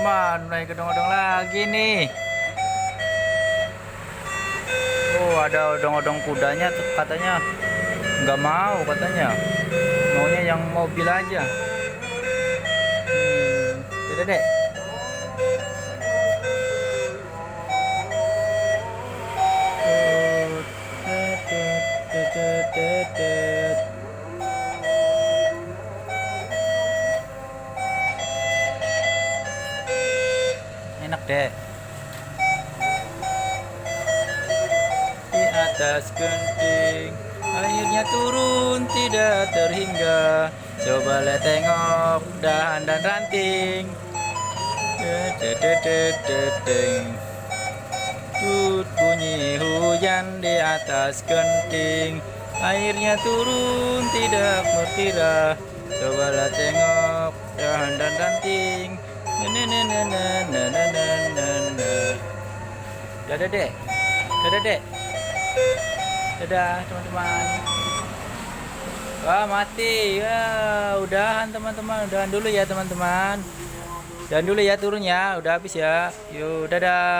teman-teman, naik odong-odong lagi nih. Oh, ada odong-odong kudanya tuh, katanya nggak mau, katanya maunya yang mobil aja. Udah deh. Enak deh. Di atas genting airnya turun tidak terhingga. Coba lihat, tengok dahan dan ranting. Dedededededeng. Tut bunyi hujan di atas genting, airnya turun tidak berkira. Coba lihat, tengok dahan dan ranting. Nanananananananana. Dadah dek, dadah dek, dadah teman-teman. Wah, mati ya. Udahan teman-teman, udahan dulu ya teman-teman. Dan dulu ya turunnya, udah habis ya. Yuk, dadah.